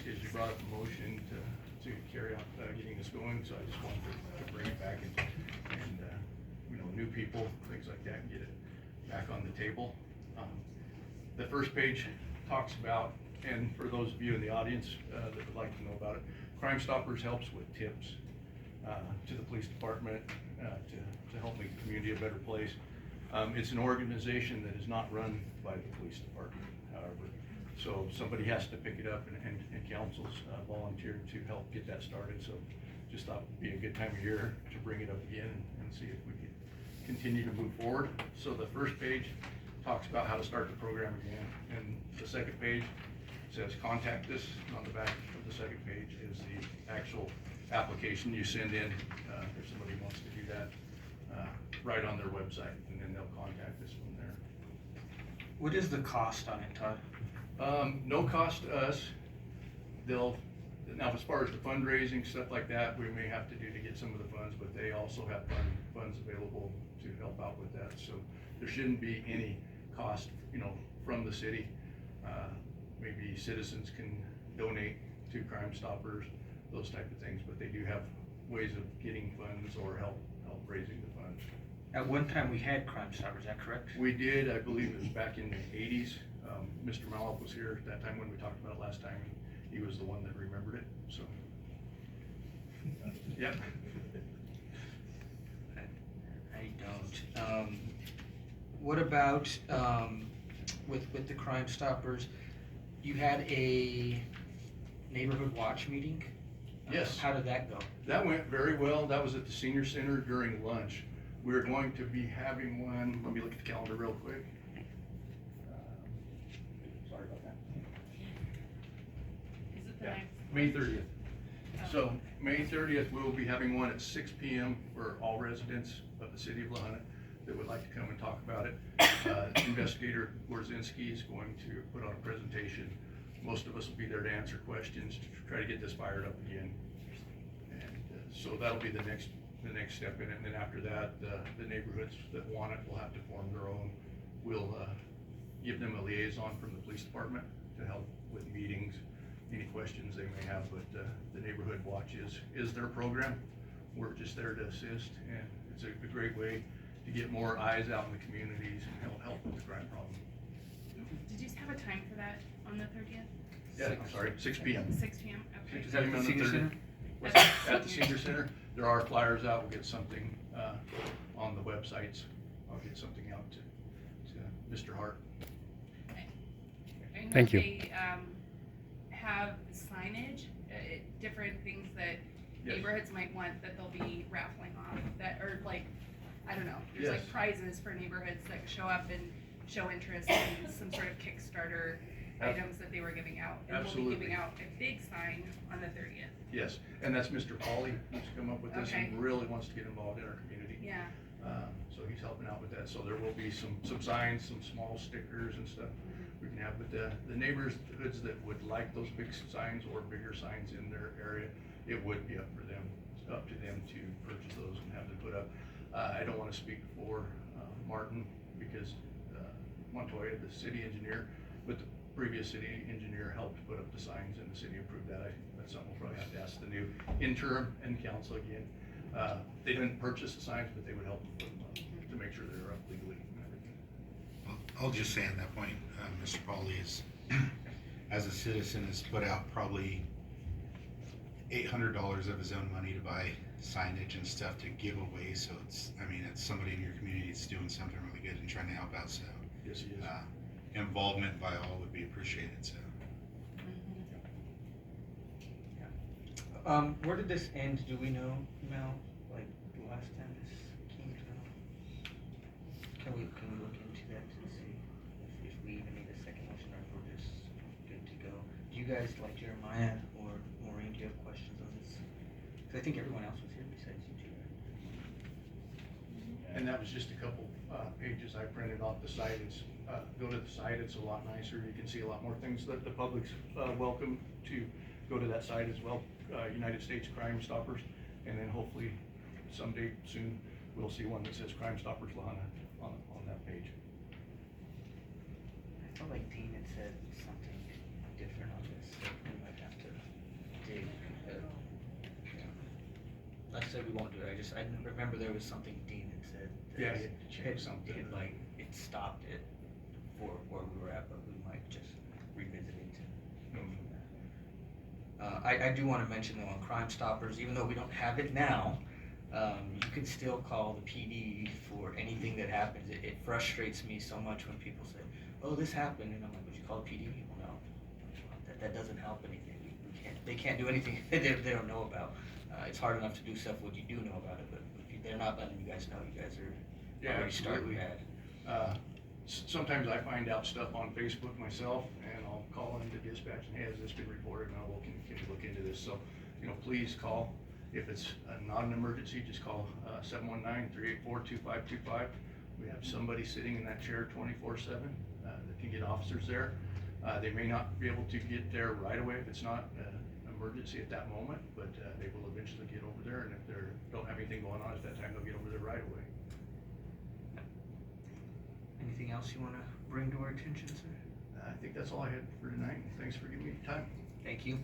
because you brought up a motion to carry out getting this going, so I just wanted to bring it back and you know, new people, things like that, and get it back on the table. The first page talks about, and for those of you in the audience that would like to know about it, Crime Stoppers helps with tips to the police department to help make the community a better place. It's an organization that is not run by the police department, however. So somebody has to pick it up, and councils volunteered to help get that started. So just thought it'd be a good time of year to bring it up again and see if we could continue to move forward. So the first page talks about how to start the program again, and the second page says contact us. On the back of the second page is the actual application you send in if somebody wants to do that right on their website, and then they'll contact us from there. What is the cost on it, Todd? No cost to us. Now as far as the fundraising, stuff like that, we may have to do to get some of the funds, but they also have funds available to help out with that. So there shouldn't be any cost, you know, from the city. Maybe citizens can donate to Crime Stoppers, those type of things, but they do have ways of getting funds or help raising the funds. At one time we had Crime Stoppers, is that correct? We did, I believe it was back in the 80s. Mr. Malop was here at that time when we talked about it last time. He was the one that remembered it, so. Yep. I don't. What about with the Crime Stoppers? You had a neighborhood watch meeting? Yes. How did that go? That went very well. That was at the senior center during lunch. We're going to be having one, let me look at the calendar real quick. Sorry about that. Is it the Yeah, next? May 30th. Oh. So May 30th, we'll be having one at 6 p.m. for all residents of the city of La Junta that would like to come and talk about it. Investigator Gorzinski is going to put on a presentation. Most of us will be there to answer questions, to try to get this fired up again. And so that'll be the next step in it. And then after that, the neighborhoods that want it will have to form their own. We'll give them a liaison from the police department to help with meetings, any questions they may have. But the neighborhood watch is their program. We're just there to assist, and it's a great way to get more eyes out in the communities and help with the crime problem. Did you have a time for that on the 30th? Yeah, I'm sorry, 6 p.m. 6 p.m. Okay. 6 Is that at the on the senior 30th. center? At the senior center. There are flyers out. We'll get something on the websites. I'll get something out to Mr. Hart. I know Thank you. They have signage, different things that Yes. neighborhoods might want that they'll be raffling off, that are like, I don't know, there's Yes. like prizes for neighborhoods that show up and show interest in some sort of Kickstarter items that they were giving out. And we'll Absolutely. be giving out a big sign on the 30th. Yes, and that's Mr. Pauly who's come up with this Okay. and really wants to get involved in our community. Yeah. So he's helping out with that. So there will be some signs, some small stickers and stuff we can have. But the neighborhoods that would like those big signs or bigger signs in their area, it would be up to them to purchase those and have them put up. I don't want to speak for Martin, because Montoya, the city engineer, but the previous city engineer helped put up the signs and the city approved that. That's something we'll probably have to ask the new interim and council again. They didn't purchase the signs, but they would help them put them up to make sure they're up legally and everything. I'll just say on that point, Mr. Pauly is, as a citizen, has put out probably $800 of his own money to buy signage and stuff to give away. So it's somebody in your community that's doing something really good and trying to help out. So Yes, he is. involvement by all would be appreciated. So Where did this end? Do we know, Mel? Like the last time this came to? Can we look into that to see if we even need a second motion or if we're just good to go? Do you guys, like Jeremiah or Maureen, do you have questions on this? Because I think everyone else was here besides you two. And that was just a couple pages I printed off the site. It's go to the site, it's a lot nicer. You can see a lot more things that the public's welcome to go to that site as well. United States Crime Stoppers, and then hopefully someday soon we'll see one that says Crime Stoppers La Junta on that page. I felt like Dean had said something different on this, so we might have to say we won't do it, I remember there was something Dean had said. that Yeah, you had to change something. It like, it stopped it for where we were at, but we might just revisit it to go from there. I do wanna mention though, on Crime Stoppers, even though we don't have it now, you can still call the PD for anything that happens. It frustrates me so much when people say, oh, this happened, and I'm like, would you call the PD? Well, no, that doesn't help anything. They can't do anything they don't know about. It's hard enough to do stuff when you do know about it, but if they're not letting you guys know, you guys are Yeah, already starting absolutely. bad. Sometimes I find out stuff on Facebook myself, and I'll call into dispatch, and hey, has this been reported? And can you look into this? So, please call. If it's not an emergency, just call 719-384-2525. We have somebody sitting in that chair 24/7 that can get officers there. They may not be able to get there right away if it's not an emergency at that moment, but they will eventually get over there, and if they don't have anything going on at that time, they'll get over there right away. Anything else you wanna bring to our attention, sir? I think that's all I had for tonight, and thanks for giving me time. Thank you.